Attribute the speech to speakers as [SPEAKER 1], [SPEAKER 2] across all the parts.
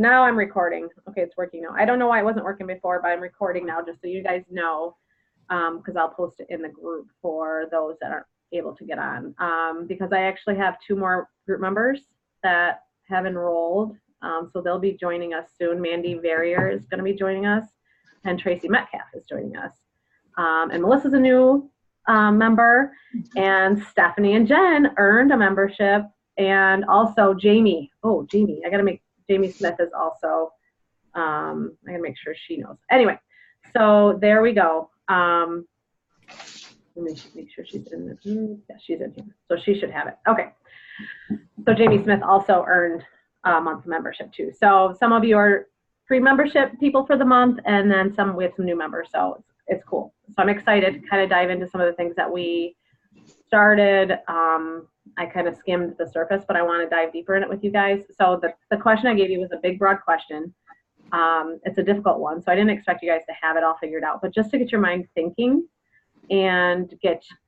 [SPEAKER 1] now I'm recording. Okay, it's working now. I don't know why it wasn't working before, but I'm recording now just so you guys know, because I'll post it in the group for those that aren't able to get on. Because I actually have 2 more group members that have enrolled, so they'll be joining us soon. Mandy Verrier is going to be joining us, and Tracy Metcalf is joining us. And Melissa's a new member, and Stephanie and Jen earned a membership, and also Jamie. Oh, Jamie, I got to make Jamie Smith is also, I gotta make sure she knows. Anyway, so there we go. Let me make sure she's in the group. Yeah, she's in here. So she should have it. Okay. So Jamie Smith also earned a month membership too. So some of you are free membership people for the month, and then we have some new members. So it's cool. So I'm excited to kind of dive into some of the things that we started. I kind of skimmed the surface, but I want to dive deeper in it with you guys. So the question I gave you was a big, broad question. It's a difficult one, so I didn't expect you guys to have it all figured out, but just to get your mind thinking and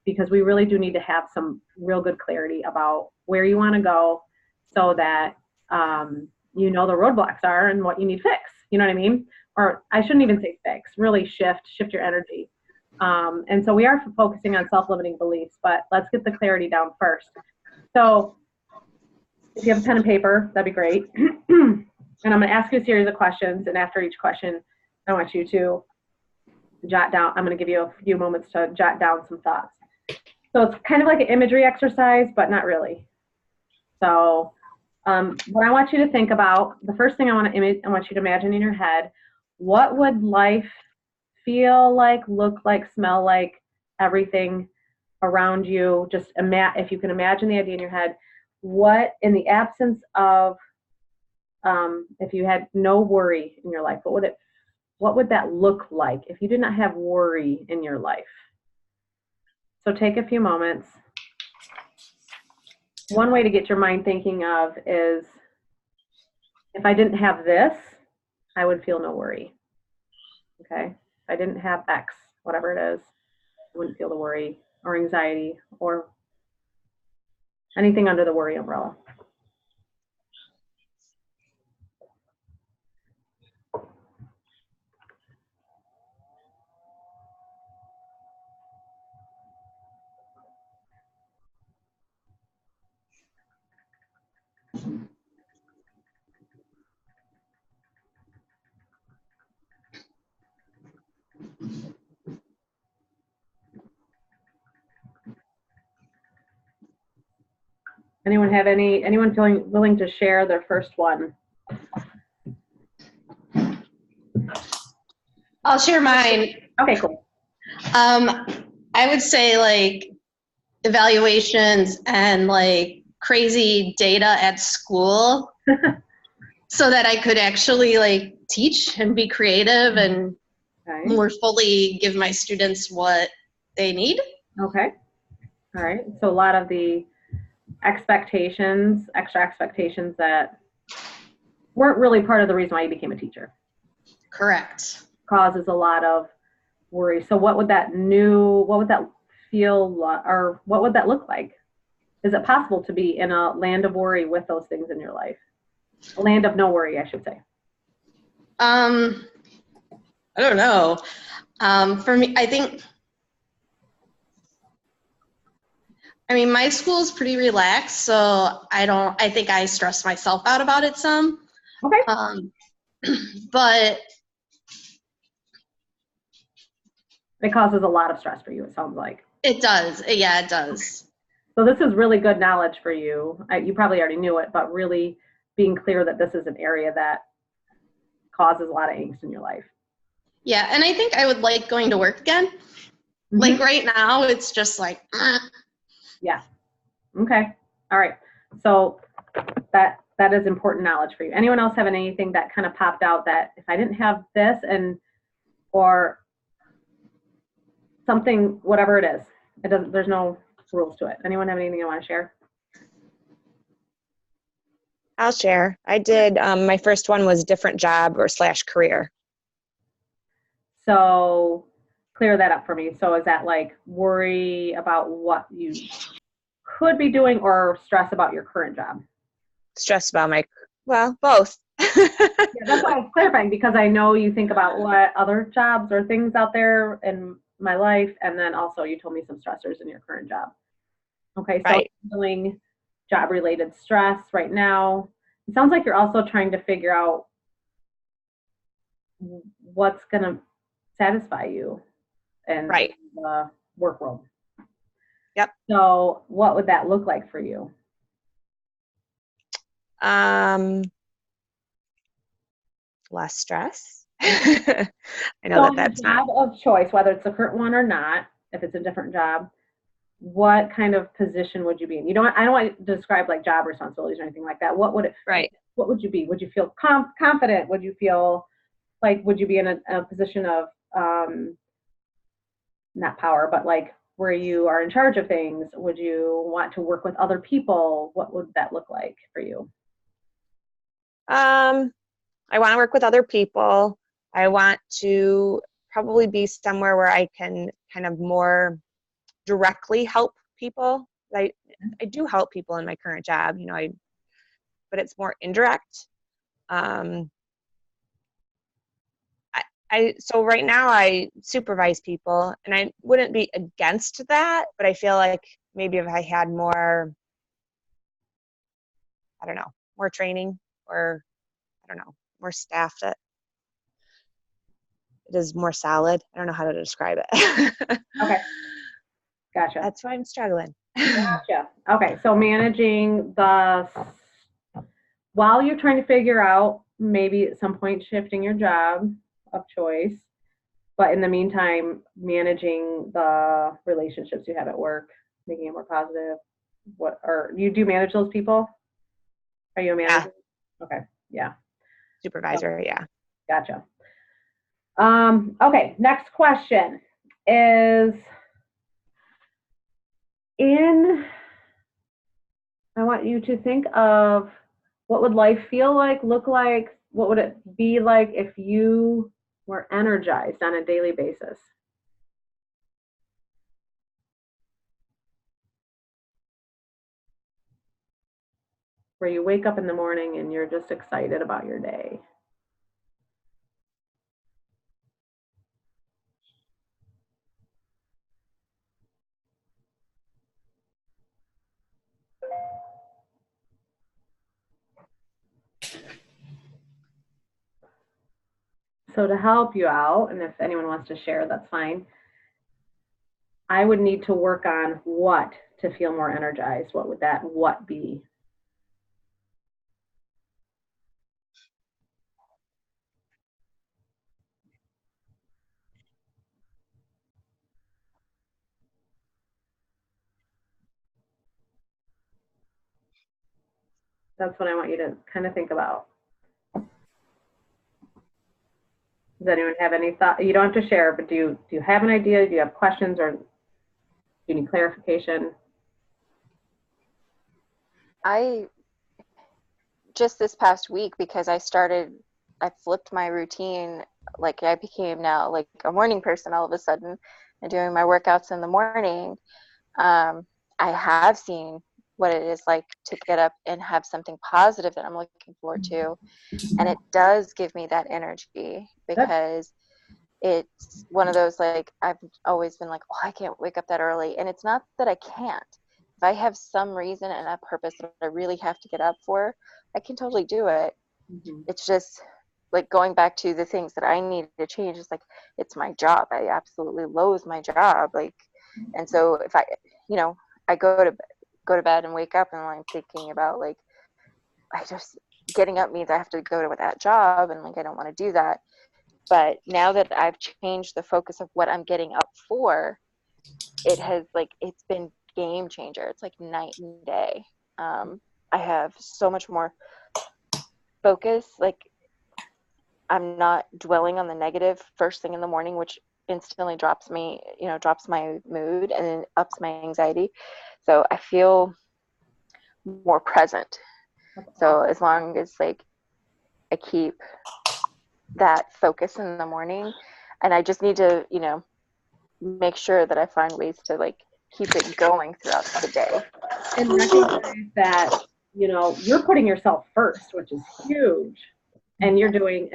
[SPEAKER 1] because we really do need to have some real good clarity about where you want to go so that you know the roadblocks are and what you need fixed. You know what I mean? Or I shouldn't even say fix, really shift your energy. And so we are focusing on self-limiting beliefs, but let's get the clarity down first. So if you have a pen and paper, that'd be great. And I'm going to ask you a series of questions, and after each question, I want you to jot down. I'm going to give you a few moments to jot down some thoughts. So it's kind of like an imagery exercise, but not really. So what I want you to think about, the first thing I want you to imagine in your head, what would life feel like, look like, smell like, everything around you? Just if you can imagine the idea in your head, what, in the absence of, if you had no worry in your life, what would that look like if you did not have worry in your life? So take a few moments. One way to get your mind thinking of is, if I didn't have this, I would feel no worry. Okay? If I didn't have X, whatever it is, I wouldn't feel the worry or anxiety or anything under the worry umbrella. Anyone feeling willing to share their first one?
[SPEAKER 2] I'll share mine.
[SPEAKER 1] Okay, cool.
[SPEAKER 2] I would say like evaluations and like crazy data at school so that I could actually like teach and be creative and more fully give my students what they need.
[SPEAKER 1] Okay. All right. So a lot of the extra expectations that weren't really part of the reason why you became a teacher.
[SPEAKER 2] Correct.
[SPEAKER 1] Causes a lot of worry. So what would that feel, or what would that look like? Is it possible to be in a land of worry with those things in your life? A land of no worry, I should say.
[SPEAKER 2] I don't know. For me, I mean, my school is pretty relaxed, so I think I stress myself out about it some.
[SPEAKER 1] Okay.
[SPEAKER 2] But
[SPEAKER 1] it causes a lot of stress for you, it sounds like.
[SPEAKER 2] It does. Yeah, it does.
[SPEAKER 1] So this is really good knowledge for you. You probably already knew it, but really being clear that this is an area that causes a lot of angst in your life.
[SPEAKER 2] Yeah, and I think I would like going to work again. Mm-hmm. Like right now, it's just like,
[SPEAKER 1] Yeah. Okay. All right. So that is important knowledge for you. Anyone else have anything that kind of popped out that if I didn't have this or something, whatever it is, there's no rules to it. Anyone have anything you want to share?
[SPEAKER 3] I'll share. I did, my first one was different job or / career.
[SPEAKER 1] So clear that up for me. So is that like worry about what you could be doing or stress about your current job?
[SPEAKER 3] Stress about both.
[SPEAKER 1] Yeah, that's why I was clarifying, because I know you think about what other jobs or things out there in my life, and then also you told me some stressors in your current job. Okay, so
[SPEAKER 3] Right.
[SPEAKER 1] handling job-related stress right now. It sounds like you're also trying to figure out what's going to satisfy you in
[SPEAKER 3] Right.
[SPEAKER 1] the work world.
[SPEAKER 3] Yep.
[SPEAKER 1] So, what would that look like for you?
[SPEAKER 3] Less stress. I know
[SPEAKER 1] So,
[SPEAKER 3] that
[SPEAKER 1] in a
[SPEAKER 3] that's not
[SPEAKER 1] job of choice, whether it's the current one or not, if it's a different job, what kind of position would you be in? You don't. I don't want to describe like job responsibilities or anything like that. What would it?
[SPEAKER 3] right.
[SPEAKER 1] What would you be? Would you feel confident? Would you feel like? Would you be in a position of not power, but like where you are in charge of things? Would you want to work with other people? What would that look like for you?
[SPEAKER 3] I want to work with other people. I want to probably be somewhere where I can kind of more directly help people. I do help people in my current job, but it's more indirect. Um, so right now I supervise people, and I wouldn't be against that, but I feel like maybe if I had more, I don't know, more training, or I don't know, more staff that it is more solid. I don't know how to describe it.
[SPEAKER 1] Okay, gotcha.
[SPEAKER 3] That's why I'm struggling.
[SPEAKER 1] Gotcha. Okay, so managing the while you're trying to figure out maybe at some point shifting your job of choice, but in the meantime managing the relationships you have at work, making it more positive. What or you do manage those people? Are you a
[SPEAKER 3] Yeah,
[SPEAKER 1] manager? Okay, yeah,
[SPEAKER 3] supervisor, yeah.
[SPEAKER 1] gotcha. Okay, next question is in I want you to think of what would life feel like, look like, what would it be like if you were energized on a daily basis? Where you wake up in the morning and you're just excited about your day. So to help you out, and if anyone wants to share, that's fine. I would need to work on what to feel more energized. What would that what be? That's what I want you to kind of think about. Does anyone have any thought? You don't have to share, but do you have an idea? Do you have questions, or do you need clarification?
[SPEAKER 4] I just this past week, because I flipped my routine. Like, I became now like a morning person all of a sudden, and doing my workouts in the morning. I have seen what it is like to get up and have something positive that I'm looking forward to. And it does give me that energy,
[SPEAKER 1] Good.
[SPEAKER 4] because it's one of those, like, I've always been like, oh, I can't wake up that early. And it's not that I can't. If I have some reason and a purpose that I really have to get up for, I can totally do it.
[SPEAKER 1] Mm-hmm.
[SPEAKER 4] It's just like going back to the things that I need to change. It's like, it's my job. I absolutely loathe my job. Like, and so if I go to bed and wake up and I'm thinking about, like, I just getting up means I have to go to that job, and like I don't want to do that. But now that I've changed the focus of what I'm getting up for, it's been game changer. It's like night and day. I have so much more focus. Like, I'm not dwelling on the negative first thing in the morning, which instantly drops my mood and then ups my anxiety. So I feel more present. So as long as, like, I keep that focus in the morning, and I just need to, make sure that I find ways to, like, keep it going throughout the day.
[SPEAKER 1] And recognize that you're putting yourself first, which is huge. And you're doing,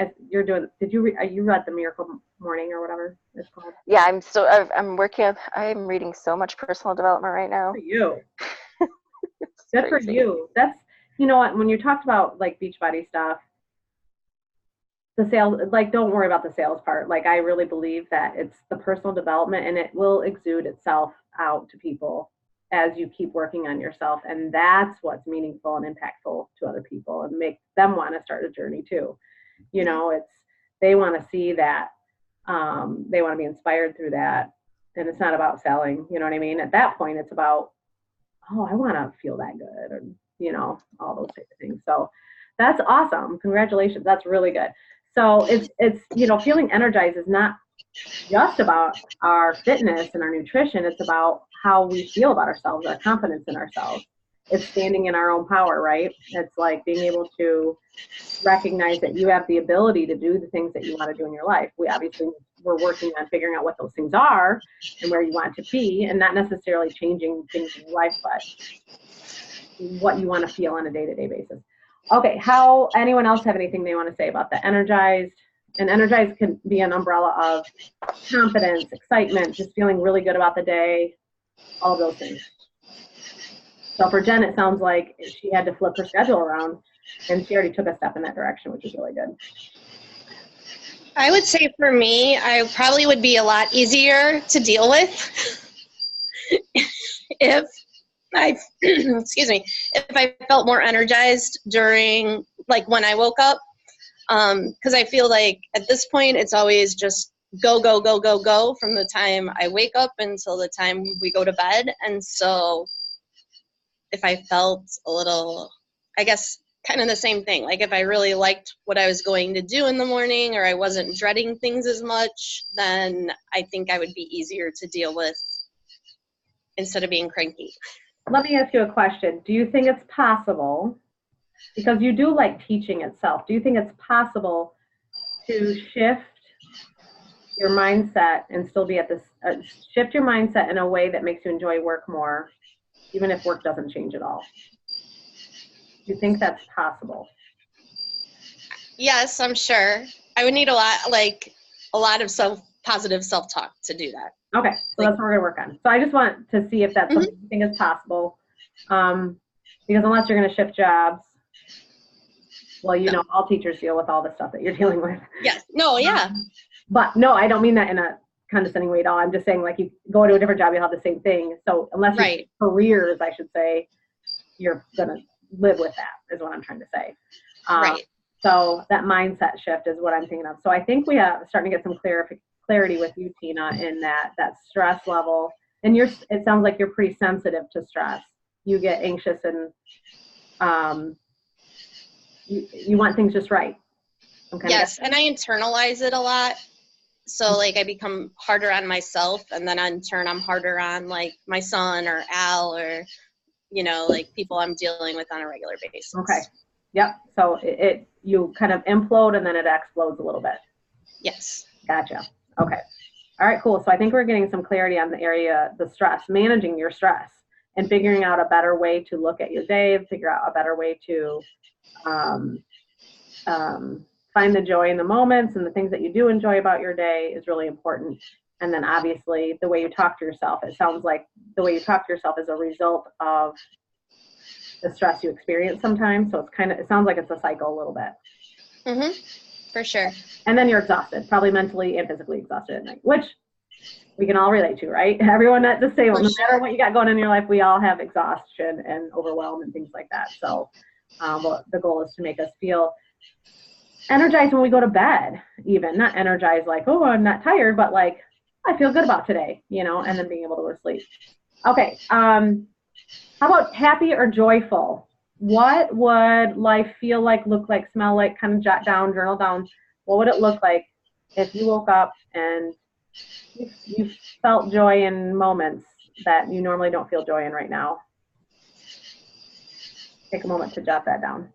[SPEAKER 1] did you read The Miracle Morning or whatever it's called?
[SPEAKER 4] Yeah, I'm reading so much personal development right now.
[SPEAKER 1] Good for you.
[SPEAKER 4] It's
[SPEAKER 1] Good for
[SPEAKER 4] crazy.
[SPEAKER 1] you. That's, you know what, when you talked about like Beachbody stuff, the sales, like, don't worry about the sales part. Like, I really believe that it's the personal development and it will exude itself out to people as you keep working on yourself. And that's what's meaningful and impactful to other people and make them want to start a journey too. You know, it's, they want to see that, they want to be inspired through that. And it's not about selling, you know what I mean? At that point, it's about, oh, I want to feel that good, or, you know, all those types of things. So that's awesome. Congratulations. That's really good. So it's, you know, feeling energized is not just about our fitness and our nutrition. It's about how we feel about ourselves, our confidence in ourselves. It's standing in our own power, right? It's like being able to recognize that you have the ability to do the things that you want to do in your life. We're working on figuring out what those things are and where you want to be, and not necessarily changing things in your life, but what you want to feel on a day-to-day basis. Okay, anyone else have anything they want to say about the energized? And energized can be an umbrella of confidence, excitement, just feeling really good about the day, all of those things. So for Jen, it sounds like she had to flip her schedule around, and she already took a step in that direction, which is really good.
[SPEAKER 2] I would say for me, I probably would be a lot easier to deal with if I, excuse me, if I felt more energized during, like, when I woke up. Because I feel like at this point, it's always just go, go, go, go, go from the time I wake up until the time we go to bed. And so if I felt a little, I guess, kind of the same thing, like if I really liked what I was going to do in the morning, or I wasn't dreading things as much, then I think I would be easier to deal with instead of being cranky.
[SPEAKER 1] Let me ask you a question. Do you think it's possible, because you do like teaching itself, do you think it's possible to shift your mindset and still be at this, shift your mindset in a way that makes you enjoy work more, even if work doesn't change at all? Do you think that's possible?
[SPEAKER 2] Yes, I'm sure. I would need a lot of positive self-talk to do that.
[SPEAKER 1] Okay, so that's what we're gonna work on. So I just want to see if that's something you think is possible. Because unless you're gonna shift jobs, well, you know, all teachers deal with all the stuff that you're dealing with.
[SPEAKER 2] Yes. No, yeah.
[SPEAKER 1] But no, I don't mean that in a condescending way at all. I'm just saying, like, you go to a different job, you'll have the same thing. So unless you
[SPEAKER 2] Right.
[SPEAKER 1] careers, I should say, you're gonna live with that, is what I'm trying to say.
[SPEAKER 2] Right.
[SPEAKER 1] So that mindset shift is what I'm thinking of. So I think we are starting to get some clarity with you, Tina, in that stress level. And it sounds like you're pretty sensitive to stress. You get anxious and you want things just right.
[SPEAKER 2] Yes, and I internalize it a lot. So, like, I become harder on myself, and then in turn, I'm harder on, like, my son or Al or, you know, like, people I'm dealing with on a regular basis.
[SPEAKER 1] Okay. Yep. So you kind of implode and then it explodes a little bit.
[SPEAKER 2] Yes.
[SPEAKER 1] Gotcha. Okay. All right, cool. So I think we're getting some clarity on the area, the stress, managing your stress, and figuring out a better way to look at your day, figure out a better way to find the joy in the moments, and the things that you do enjoy about your day is really important. And then obviously the way you talk to yourself, it sounds like the way you talk to yourself is a result of the stress you experience sometimes. So it sounds like it's a cycle a little bit.
[SPEAKER 2] Mm-hmm. For sure.
[SPEAKER 1] And then you're exhausted, probably mentally and physically exhausted at night, which we can all relate to, right? Everyone at the same, no matter what you got going in your life, we all have exhaustion and overwhelm and things like that. So the goal is to make us feel energized when we go to bed, even not energized like, oh, I'm not tired, but like, I feel good about today, you know, and then being able to go to sleep. Okay. How about happy or joyful? What would life feel like, look like, smell like? Kind of jot down, journal down. What would it look like if you woke up and you felt joy in moments that you normally don't feel joy in right now? Take a moment to jot that down.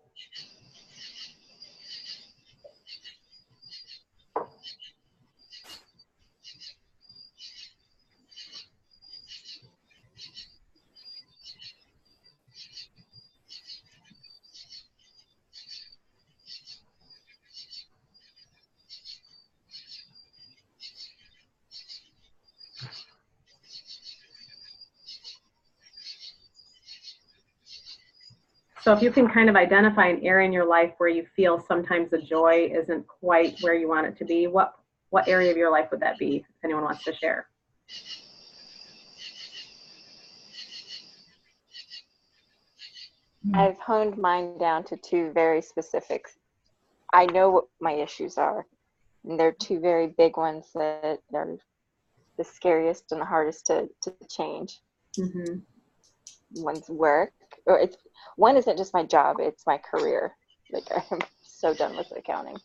[SPEAKER 1] So if you can kind of identify an area in your life where you feel sometimes the joy isn't quite where you want it to be, what area of your life would that be, if anyone wants to share?
[SPEAKER 4] I've honed mine down to two very specific. I know what my issues are, and they're two very big ones that are the scariest and the hardest to change.
[SPEAKER 1] Mm-hmm.
[SPEAKER 4] One's work, or one isn't just my job, it's my career. Like, I'm so done with accounting.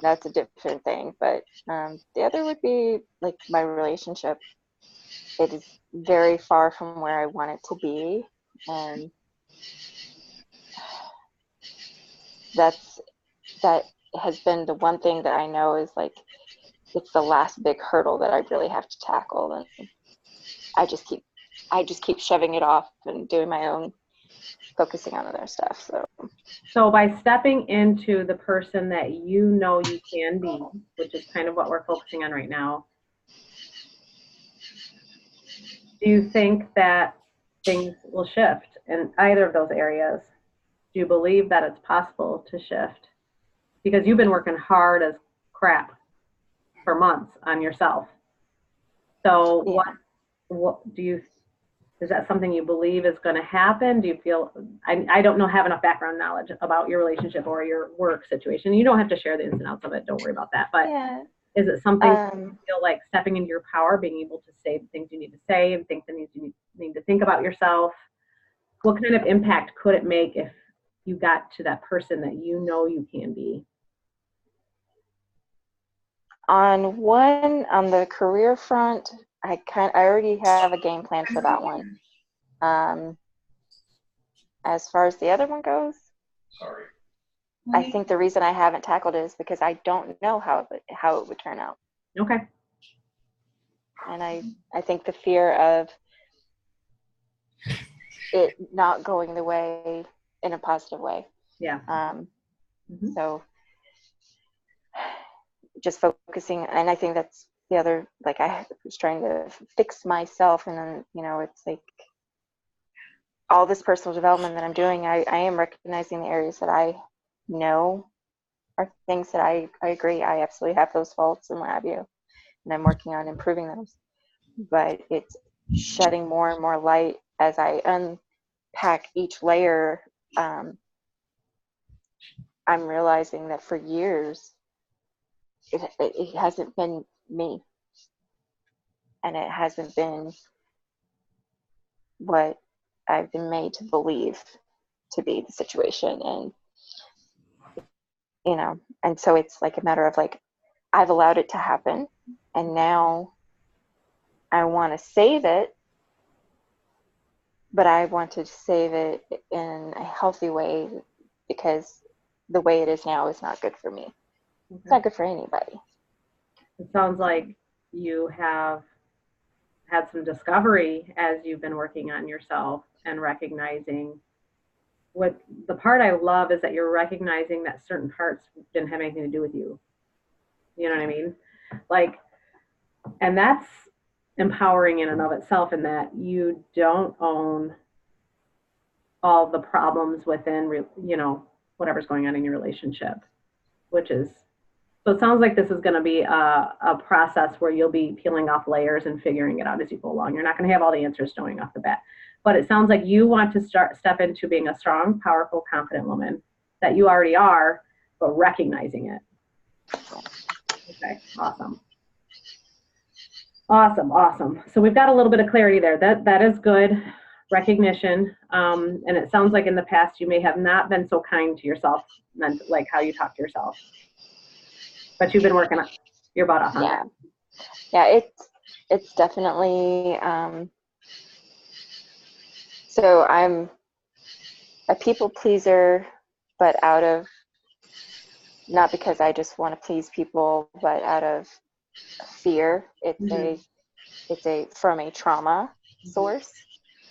[SPEAKER 4] That's a different thing. But the other would be like my relationship. It is very far from where I want it to be, and that has been the one thing that I know is like it's the last big hurdle that I really have to tackle, and I just keep shoving it off and doing my own, focusing on other stuff.
[SPEAKER 1] So by stepping into the person that you know you can be, which is kind of what we're focusing on right now, do you think that things will shift in either of those areas? Do you believe that it's possible to shift? Because you've been working hard as crap for months on yourself. So
[SPEAKER 4] Yeah.
[SPEAKER 1] what do you, is that something you believe is going to happen? Do you feel, I don't know, have enough background knowledge about your relationship or your work situation. You don't have to share the ins and outs of it. Don't worry about that. But
[SPEAKER 4] Yeah.
[SPEAKER 1] is it something you feel like stepping into your power, being able to say the things you need to say and think the things you need to think about yourself? What kind of impact could it make if you got to that person that you know you can be?
[SPEAKER 4] On the career front, I already have a game plan for that one. As far as the other one goes, I think the reason I haven't tackled it is because I don't know how it would turn out.
[SPEAKER 1] Okay.
[SPEAKER 4] And I think the fear of it not going the way in a positive way.
[SPEAKER 1] Yeah.
[SPEAKER 4] So just focusing, and I think that's the other, like I was trying to fix myself, and then, it's like all this personal development that I'm doing, I am recognizing the areas that I know are things that I agree, I absolutely have those faults and what have you, and I'm working on improving those. But it's shedding more and more light as I unpack each layer. I'm realizing that for years, it hasn't been me, and it hasn't been what I've been made to believe to be the situation. And and so it's like a matter of like, I've allowed it to happen, and now I want to save it, but I want to save it in a healthy way, because the way it is now is not good for me.
[SPEAKER 1] Okay.
[SPEAKER 4] It's not good for anybody.
[SPEAKER 1] It sounds like you have had some discovery as you've been working on yourself and recognizing what the part I love is that you're recognizing that certain parts didn't have anything to do with you. You know what I mean? Like, and that's empowering in and of itself, in that you don't own all the problems within, whatever's going on in your relationship, which is, so it sounds like this is going to be a process where you'll be peeling off layers and figuring it out as you go along. You're not going to have all the answers showing off the bat, but it sounds like you want to step into being a strong, powerful, confident woman that you already are, but recognizing it. Okay, awesome. Awesome. So we've got a little bit of clarity there. That is good recognition. And it sounds like in the past you may have not been so kind to yourself, like how you talk to yourself. But you've been working on your butt off on that.
[SPEAKER 4] Yeah, it's definitely so I'm a people pleaser, but out of, not because I just want to please people, but out of fear. It's from a trauma source.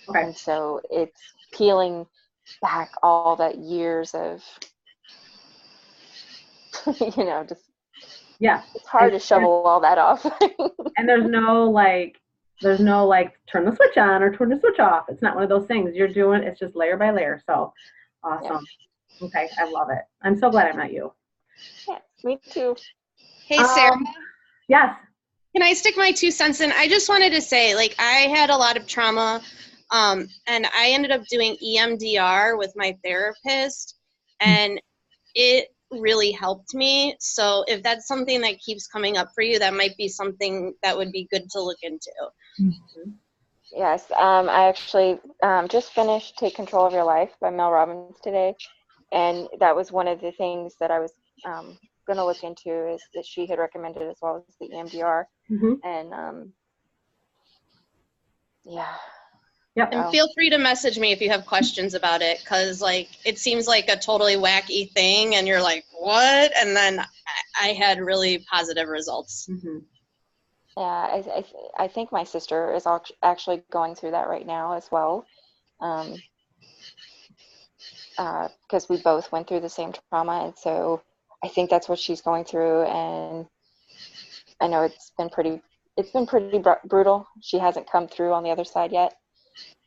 [SPEAKER 1] Okay.
[SPEAKER 4] And so it's peeling back all that years of just,
[SPEAKER 1] yeah,
[SPEAKER 4] it's hard to shovel all that off.
[SPEAKER 1] And there's no like turn the switch on or turn the switch off. It's not one of those things you're doing. It's just layer by layer. So Awesome. Okay, I love it. I'm so glad I met you.
[SPEAKER 4] Yeah, me too.
[SPEAKER 2] Hey, Sarah.
[SPEAKER 1] Yes.
[SPEAKER 2] Can I stick my 2 cents in? I just wanted to say, like, I had a lot of trauma, and I ended up doing EMDR with my therapist, and it really helped me. So if that's something that keeps coming up for you, that might be something that would be good to look into.
[SPEAKER 4] Yes, I actually just finished Take Control of Your Life by Mel Robbins today, and that was one of the things that I was going to look into, is that she had recommended, as well as the EMDR.
[SPEAKER 1] Mm-hmm.
[SPEAKER 4] And yeah.
[SPEAKER 1] Yep.
[SPEAKER 2] And feel free to message me if you have questions about it, because like it seems like a totally wacky thing and you're like, what? And then I had really positive results.
[SPEAKER 1] Mm-hmm.
[SPEAKER 4] Yeah, I think my sister is actually going through that right now as well, because we both went through the same trauma, and so I think that's what she's going through. And I know it's been pretty brutal. She hasn't come through on the other side yet,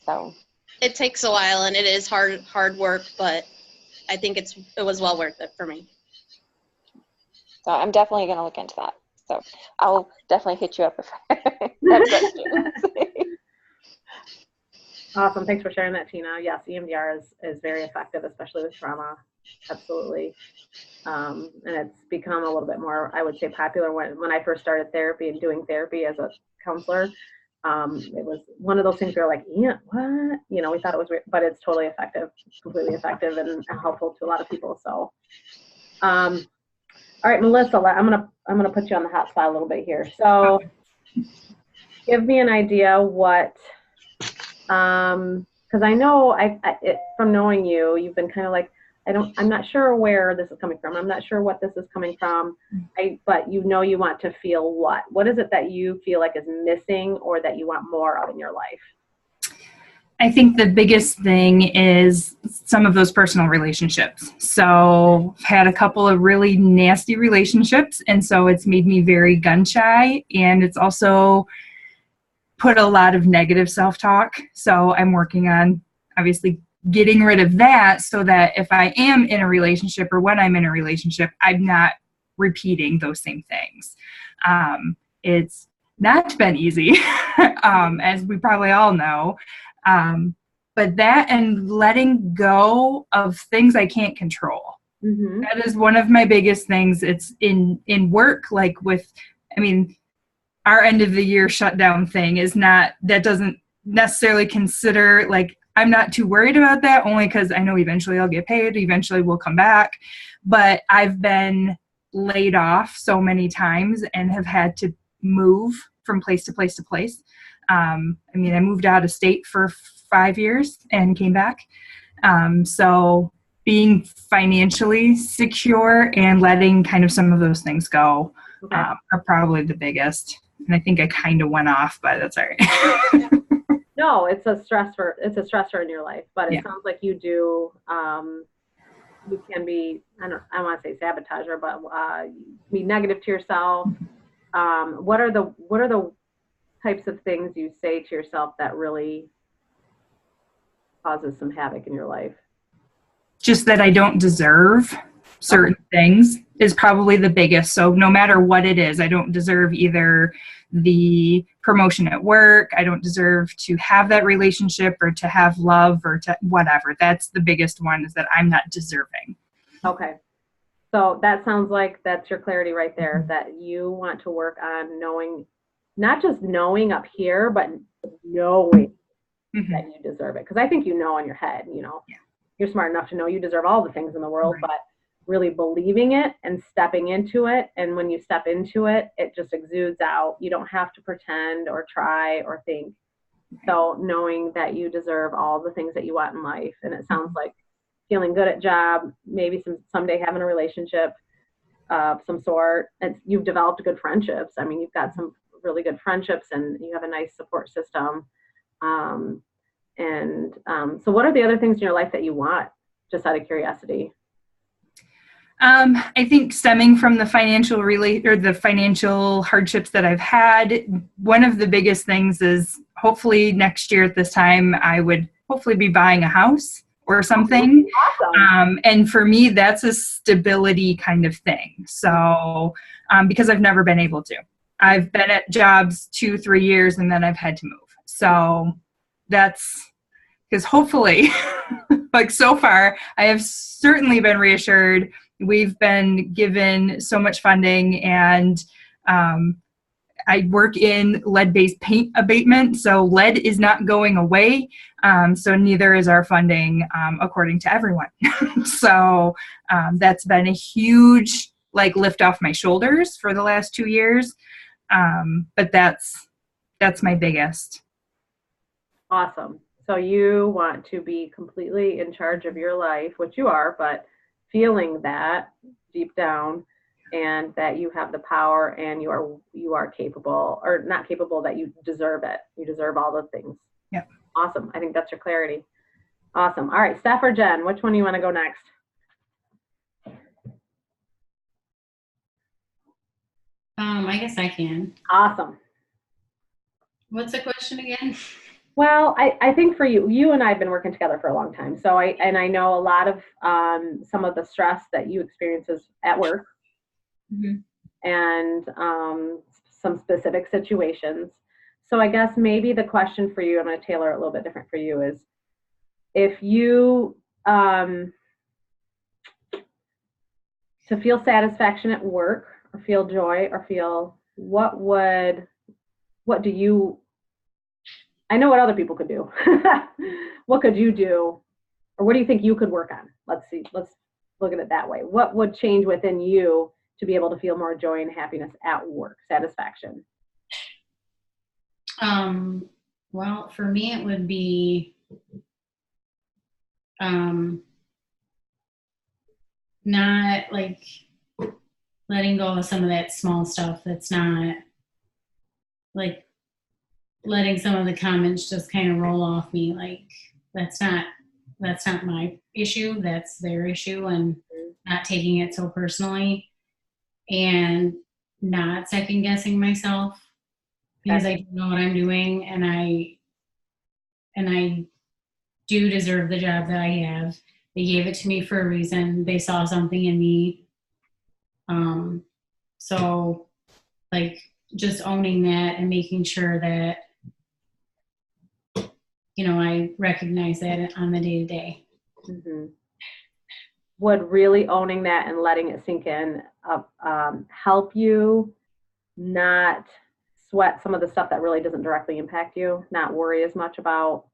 [SPEAKER 4] so
[SPEAKER 2] it takes a while and it is hard work, but I think it was well worth it for me.
[SPEAKER 4] So I'm definitely going to look into that. So I'll definitely hit you up if I have questions.
[SPEAKER 1] Awesome. Thanks for sharing that, Tina. Yes, EMDR is very effective, especially with trauma. Absolutely. And it's become a little bit more, I would say, popular when I first started therapy and doing therapy as a counselor. It was one of those things where you're like, yeah, what? You know, we thought it was weird, but it's totally effective, completely effective and helpful to a lot of people. So, all right, Melissa, I'm gonna put you on the hot spot a little bit here. So, give me an idea what, because I know from knowing you, you've been kind of like, I'm not sure where this is coming from. I'm not sure what this is coming from. But you know you want to feel what? What is it that you feel like is missing or that you want more of in your life?
[SPEAKER 5] I think the biggest thing is some of those personal relationships. So I've had a couple of really nasty relationships, and so it's made me very gun shy, and it's also put a lot of negative self-talk. So I'm working on obviously getting rid of that so that if I am in a relationship or when I'm in a relationship, I'm not repeating those same things. It's not been easy, as we probably all know. But that and letting go of things I can't control. Mm-hmm. That is one of my biggest things. It's in work, like our end of the year shutdown thing that doesn't necessarily consider, like, I'm not too worried about that, only because I know eventually I'll get paid, eventually we'll come back. But I've been laid off so many times and have had to move from place to place to place. I moved out of state for 5 years and came back. So being financially secure and letting kind of some of those things go are probably the biggest. And I think I kind of went off, but that's all right.
[SPEAKER 1] No, it's a stressor in your life, but it sounds like you do, you can be, I don't want to say sabotager, but be negative to yourself. What are the types of things you say to yourself that really causes some havoc in your life?
[SPEAKER 5] Just that I don't deserve certain things is probably the biggest. So no matter what it is, I don't deserve either the promotion at work, I don't deserve to have that relationship or to have love or to whatever. That's the biggest one, is that I'm not deserving. Okay.
[SPEAKER 1] So that sounds like that's your clarity right there, that you want to work on knowing, not just knowing up here, but knowing that you deserve it. Because I think you know in your head, you're smart enough to know you deserve all the things in the world, but really believing it and stepping into it. And when you step into it, it just exudes out. You don't have to pretend or try or think. So knowing that you deserve all the things that you want in life. And it sounds like feeling good at job, maybe someday having a relationship of some sort. And you've developed good friendships. I mean, you've got some really good friendships and you have a nice support system. So what are the other things in your life that you want, just out of curiosity?
[SPEAKER 5] I think stemming from the financial hardships that I've had, one of the biggest things is hopefully next year at this time, I would hopefully be buying a house or something.
[SPEAKER 1] Awesome.
[SPEAKER 5] And for me, that's a stability kind of thing. So, because I've never been able to. I've been at jobs 2-3 years and then I've had to move. So that's because hopefully, like so far, I have certainly been reassured. We've been given so much funding, and I work in lead-based paint abatement, so lead is not going away. So neither is our funding, according to everyone. So that's been a huge lift off my shoulders for the last 2 years. But that's my biggest.
[SPEAKER 1] Awesome. So you want to be completely in charge of your life, which you are, but feeling that deep down, and that you have the power and you are capable, or not capable, that you deserve it. You deserve all the things.
[SPEAKER 5] Yep.
[SPEAKER 1] Awesome. I think that's your clarity. Awesome. All right, Steph or Jen, which one do you want to go next?
[SPEAKER 6] I guess I can.
[SPEAKER 1] Awesome.
[SPEAKER 6] What's the question again?
[SPEAKER 1] Well, I think for you and I have been working together for a long time. So I know a lot of some of the stress that you experience is at work,
[SPEAKER 6] Mm-hmm.
[SPEAKER 1] and some specific situations. So I guess maybe the question for you, I'm going to tailor it a little bit different for you, is if you, to feel satisfaction at work, or feel joy, or feel, what do you, I know what other people could do. What could you do? Or what do you think you could work on? Let's look at it that way. What would change within you to be able to feel more joy and happiness at work, satisfaction?
[SPEAKER 6] Well, for me, it would be not letting go of some of that small stuff that's not letting some of the comments just kind of roll off me. That's not my issue, that's their issue, and not taking it so personally, and not second guessing myself, because I know what I'm doing, and I do deserve the job that I have. They gave it to me for a reason. They saw something in me. So just owning that and making sure that, I recognize that on the day-to-day.
[SPEAKER 1] Mm-hmm. Would really owning that and letting it sink in help you not sweat some of the stuff that really doesn't directly impact you, not worry as much about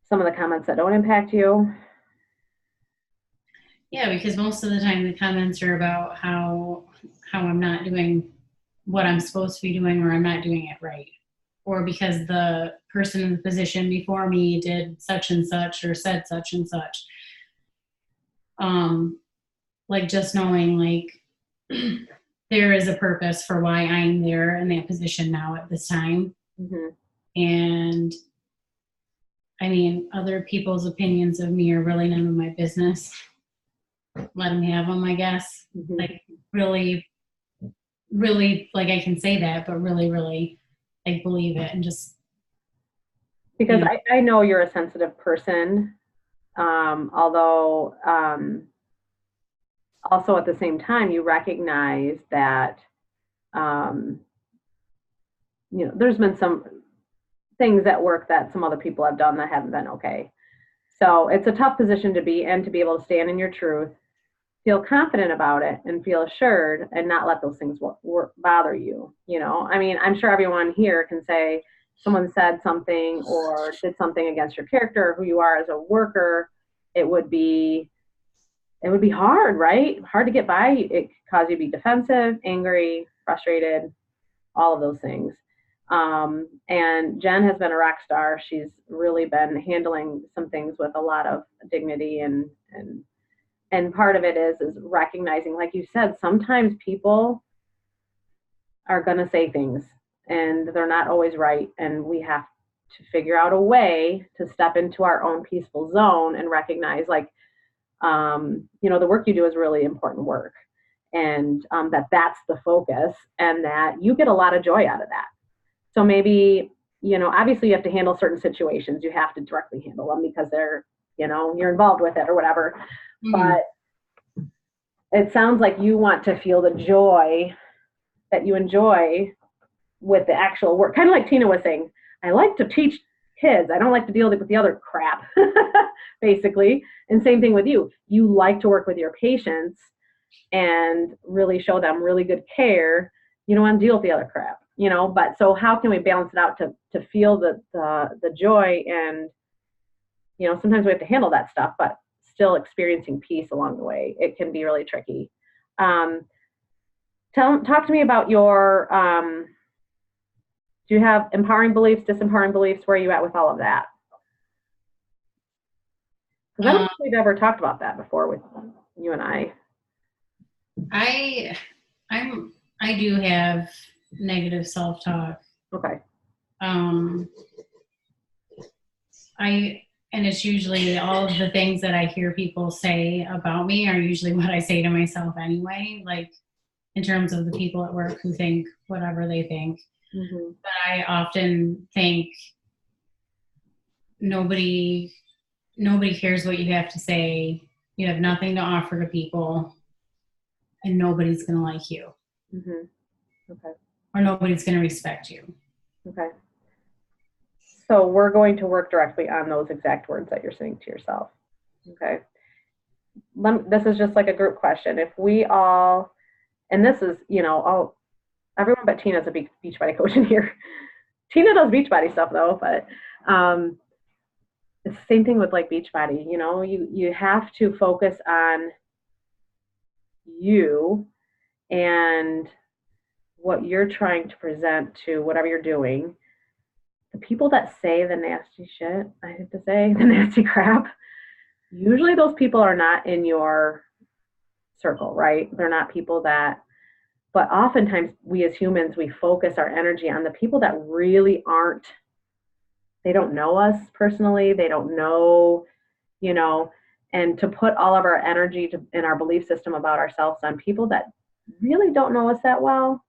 [SPEAKER 1] some of the comments that don't impact you?
[SPEAKER 6] Yeah, because most of the time the comments are about how I'm not doing what I'm supposed to be doing, or I'm not doing it right, or because the person in the position before me did such and such or said such and such. Just knowing there is a purpose for why I'm there in that position now at this time.
[SPEAKER 1] Mm-hmm.
[SPEAKER 6] And I mean, other people's opinions of me are really none of my business. Let them have them, I guess.
[SPEAKER 1] Mm-hmm.
[SPEAKER 6] Really, really, I can say that, but really, really, believe it, and just.
[SPEAKER 1] Because I know you're a sensitive person, although also at the same time you recognize that there's been some things at work that some other people have done that haven't been okay. So it's a tough position to be in, to be able to stand in your truth, feel confident about it, and feel assured, and not let those things bother you. I mean, I'm sure everyone here can say someone said something or did something against your character or who you are as a worker. It would be hard, right? Hard to get by. It could cause you to be defensive, angry, frustrated, all of those things. And Jen has been a rock star. She's really been handling some things with a lot of dignity, and part of it is recognizing, like you said, sometimes people are going to say things and they're not always right. And we have to figure out a way to step into our own peaceful zone and recognize the work you do is really important work, and that's the focus, and that you get a lot of joy out of that. So maybe, obviously you have to handle certain situations. You have to directly handle them because they're you're involved with it or whatever.
[SPEAKER 6] Mhm.
[SPEAKER 1] But it sounds like you want to feel the joy that you enjoy with the actual work. Kind of like Tina was saying, I like to teach kids. I don't like to deal with the other crap, basically. And same thing with you. You like to work with your patients and really show them really good care. You don't want to deal with the other crap, but so how can we balance it out to feel the joy and, sometimes we have to handle that stuff, but still experiencing peace along the way. It can be really tricky. Talk to me about your, do you have empowering beliefs, disempowering beliefs? Where are you at with all of that? Because I don't think we've ever talked about that before with you and I.
[SPEAKER 6] I do have negative self-talk.
[SPEAKER 1] Okay.
[SPEAKER 6] And it's usually all of the things that I hear people say about me are usually what I say to myself anyway, like in terms of the people at work who think whatever they think.
[SPEAKER 1] Mm-hmm.
[SPEAKER 6] But I often think nobody cares what you have to say. You have nothing to offer to people, and nobody's going to like you.
[SPEAKER 1] Mm-hmm. Okay.
[SPEAKER 6] Or nobody's going to respect you.
[SPEAKER 1] Okay. So we're going to work directly on those exact words that you're saying to yourself. Okay. This is just like a group question. If we all, and this is, everyone but Tina's a Beachbody coach in here. Tina does Beachbody stuff though, but it's the same thing with like Beachbody. You have to focus on you and what you're trying to present to whatever you're doing. The people that say the nasty shit, I have to say, the nasty crap, usually those people are not in your circle, right? They're not people that, but oftentimes we as humans, we focus our energy on the people that really aren't, they don't know us personally, they don't know, and to put all of our energy in our belief system about ourselves on people that really don't know us that well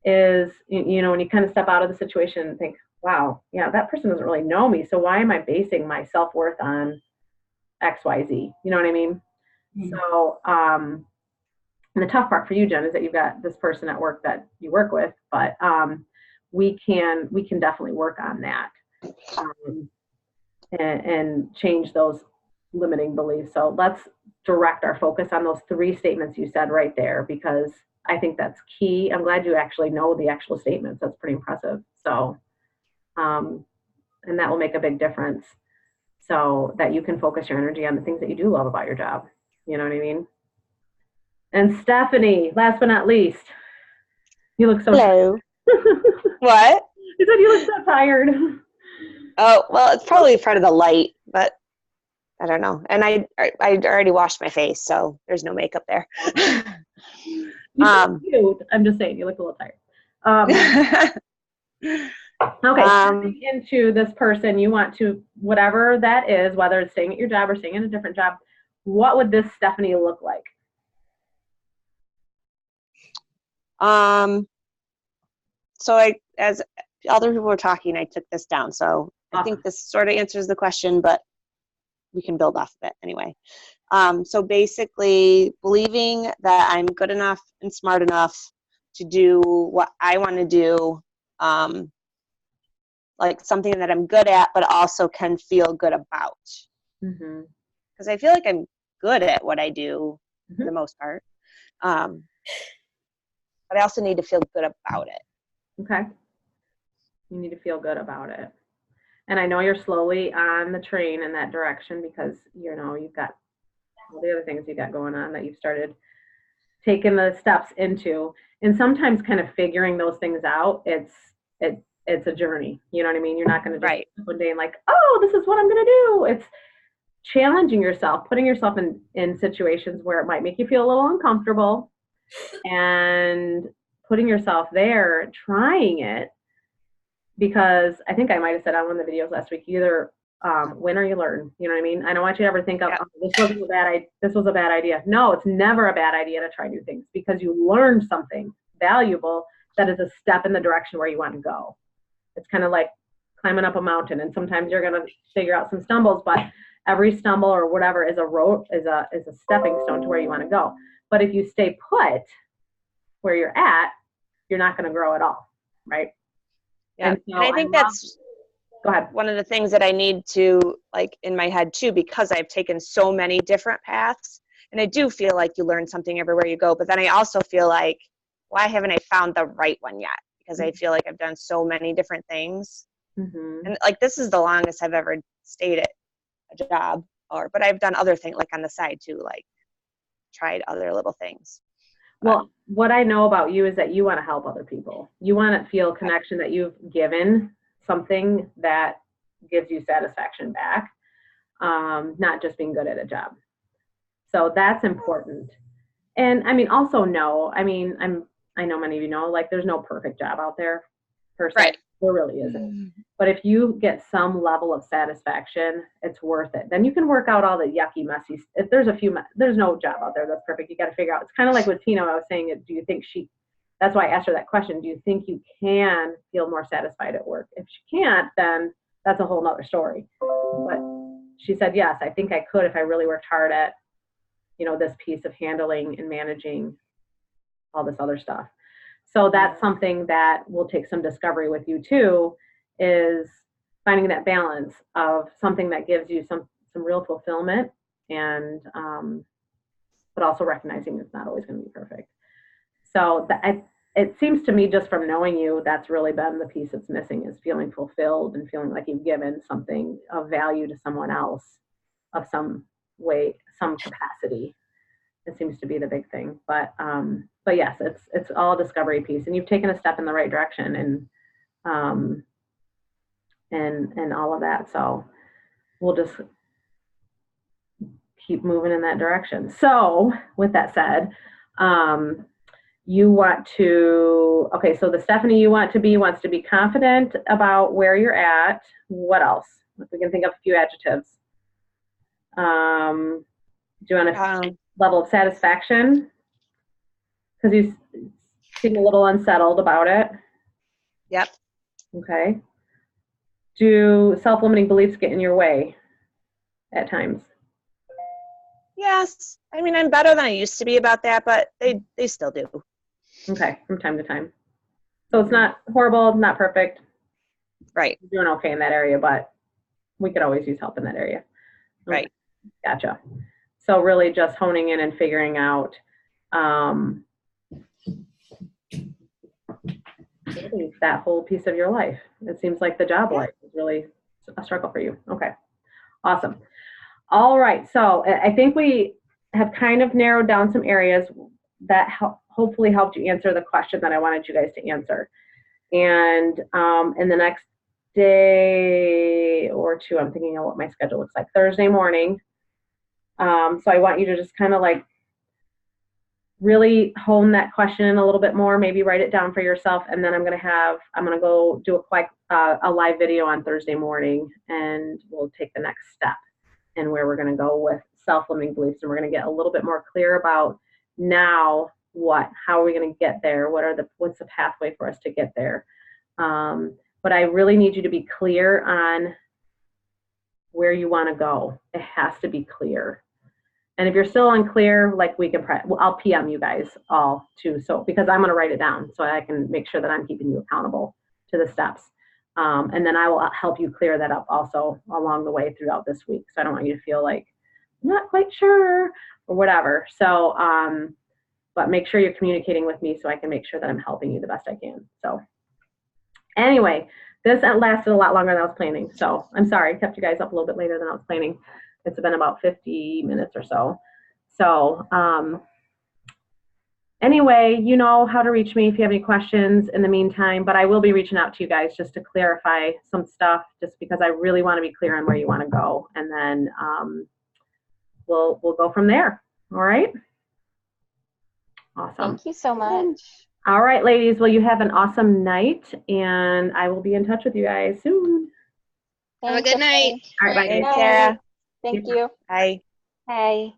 [SPEAKER 1] is, when you kind of step out of the situation and think, wow, yeah, that person doesn't really know me. So why am I basing my self-worth on X, Y, Z? You know what I mean? Mm-hmm. So, and the tough part for you, Jen, is that you've got this person at work that you work with, but we can definitely work on that and change those limiting beliefs. So let's direct our focus on those 3 statements you said right there, because I think that's key. I'm glad you actually know the actual statements. That's pretty impressive. So, and that will make a big difference so that you can focus your energy on the things that you do love about your job. You know what I mean? And Stephanie, last but not least, you look so
[SPEAKER 3] Hello. What?
[SPEAKER 1] You said you look so tired.
[SPEAKER 3] Oh, well, it's probably part of the light, but I don't know. And I already washed my face, so there's no makeup there.
[SPEAKER 1] You look cute. I'm just saying, you look a little tired. Okay, stepping into this person, you want to, whatever that is, whether it's staying at your job or staying in a different job, what would this Stephanie look like?
[SPEAKER 3] So as other people were talking, I took this down. So I think this sort of answers the question, but we can build off of it anyway. So basically believing that I'm good enough and smart enough to do what I want to do, like something that I'm good at, but also can feel good about.
[SPEAKER 1] Mm-hmm.
[SPEAKER 3] Because I feel like I'm good at what I do for the most part. But I also need to feel good about it.
[SPEAKER 1] Okay. You need to feel good about it. And I know you're slowly on the train in that direction because, you've got all the other things you got going on that you've started taking the steps into. And sometimes kind of figuring those things out, it's a journey. You know what I mean? You're not going to just one day and like, oh, this is what I'm going to do. It's challenging yourself, putting yourself in situations where it might make you feel a little uncomfortable and putting yourself there, trying it. Because I think I might have said on one of the videos last week, either win or you learn. You know what I mean? I don't want you to ever think of, this was a bad idea. No, it's never a bad idea to try new things because you learned something valuable that is a step in the direction where you want to go. It's kind of like climbing up a mountain, and sometimes you're going to figure out some stumbles, but Every stumble or whatever is a road, is a stepping stone to where you want to go. But if you stay put where you're at, you're not going to grow at all, right?
[SPEAKER 3] Yeah.
[SPEAKER 1] And so
[SPEAKER 3] And I think
[SPEAKER 1] love-
[SPEAKER 3] that's
[SPEAKER 1] go ahead.
[SPEAKER 3] one of the things that I need to, like, in my head too, because I've taken so many different paths. And I do feel like you learn something everywhere you go. But then I also feel like, why haven't I found the right one yet? Because I feel like I've done so many different things.
[SPEAKER 1] Mm-hmm.
[SPEAKER 3] And like, this is the longest I've ever stayed at a job, but I've done other things like on the side too, like tried other little things.
[SPEAKER 1] Well, what I know about you is that you want to help other people. You want to feel connection, that you've given something that gives you satisfaction back, not just being good at a job. So that's important. And I mean, also know, I mean, I know many of you know, like, there's no perfect job out there per se.
[SPEAKER 3] Right.
[SPEAKER 1] There really isn't. But if you get some level of satisfaction, it's worth it. Then you can work out all the yucky, messy. If there's there's no job out there that's perfect. You got to figure out. It's kind of like with Tina. I was saying, do you think that's why I asked her that question. Do you think you can feel more satisfied at work? If she can't, then that's a whole nother story. But she said, yes, I think I could if I really worked hard at, this piece of handling and managing all this other stuff. So that's something that will take some discovery with you too, is finding that balance of something that gives you some real fulfillment, and but also recognizing it's not always going to be perfect. So it seems to me, just from knowing you, that's really been the piece that's missing, is feeling fulfilled and feeling like you've given something of value to someone else of some way, some capacity. It seems to be the big thing. But yes, it's all a discovery piece, and you've taken a step in the right direction, and all of that. So we'll just keep moving in that direction. So with that said, you want to, okay, so the Stephanie you want to be wants to be confident about where you're at. What else? If we can think of a few adjectives. Do you want to level of satisfaction? Because you seem a little unsettled about it.
[SPEAKER 3] Yep.
[SPEAKER 1] Okay. Do self-limiting beliefs get in your way at times?
[SPEAKER 3] Yes. I mean, I'm better than I used to be about that, but they still do.
[SPEAKER 1] Okay, from time to time. So it's not horrible, not perfect.
[SPEAKER 3] Right.
[SPEAKER 1] You're doing okay in that area, but we could always use help in that area. Okay.
[SPEAKER 3] Right.
[SPEAKER 1] Gotcha. So really just honing in and figuring out that whole piece of your life. It seems like the job life is really a struggle for you. Okay. Awesome. All right. So I think we have kind of narrowed down some areas that hopefully helped you answer the question that I wanted you guys to answer. And in the next day or two, I'm thinking of what my schedule looks like. Thursday morning. So I want you to just kind of like really hone that question in a little bit more, maybe write it down for yourself. And then I'm going to go do a live video on Thursday morning, and we'll take the next step and where we're going to go with self-limiting beliefs. And we're going to get a little bit more clear about now how are we going to get there? What's the pathway for us to get there? But I really need you to be clear on where you want to go. It has to be clear. And if you're still unclear, like I'll PM you guys all too. So, because I'm going to write it down so I can make sure that I'm keeping you accountable to the steps. And then I will help you clear that up also along the way throughout this week. So I don't want you to feel like I'm not quite sure or whatever. So, but make sure you're communicating with me so I can make sure that I'm helping you the best I can. So anyway, this lasted a lot longer than I was planning. So I'm sorry, I kept you guys up a little bit later than I was planning. It's been about 50 minutes or so. So anyway, you know how to reach me if you have any questions in the meantime, but I will be reaching out to you guys just to clarify some stuff, just because I really want to be clear on where you want to go. And then we'll go from there. All right. Awesome.
[SPEAKER 4] Thank you so much.
[SPEAKER 1] All right, ladies. Well, you have an awesome night, and I will be in touch with you guys soon.
[SPEAKER 3] Have a good night.
[SPEAKER 1] All right, bye.
[SPEAKER 3] Thanks, Sarah.
[SPEAKER 4] Thank you.
[SPEAKER 3] Bye.
[SPEAKER 4] Bye.